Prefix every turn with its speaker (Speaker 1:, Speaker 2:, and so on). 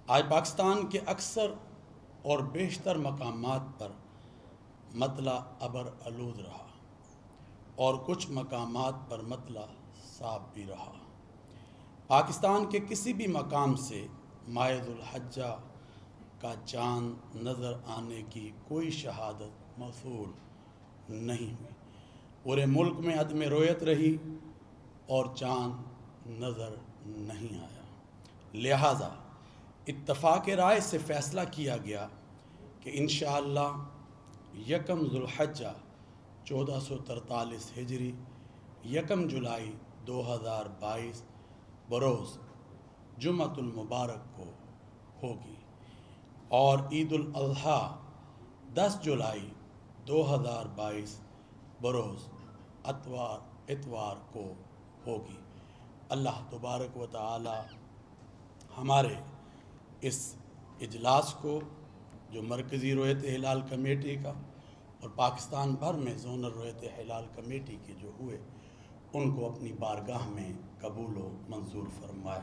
Speaker 1: آج پاکستان کے اکثر اور بیشتر مقامات پر مطلع ابر آلود رہا اور کچھ مقامات پر مطلع صاف بھی رہا۔ پاکستان کے کسی بھی مقام سے ماہ ذوالحجہ کا چاند نظر آنے کی کوئی شہادت موصول نہیں ہوئی۔ پورے ملک میں عدم رویت رہی اور چاند نظر نہیں آیا۔ لہٰذا اتفاق رائے سے فیصلہ کیا گیا کہ انشاءاللہ یکم ذوالحجہ 1443 ہجری 1 جولائی 2022 بروز جمعۃ المبارک کو ہوگی اور عید الاضحیٰ 10 جولائی 2022 بروز اتوار کو ہوگی۔ اللہ تبارک و تعالی ہمارے اس اجلاس کو جو مرکزی رویت ہلال کمیٹی کا اور پاکستان بھر میں زونل رویت ہلال کمیٹی کے جو ہوئے ان کو اپنی بارگاہ میں قبول و منظور فرمائے۔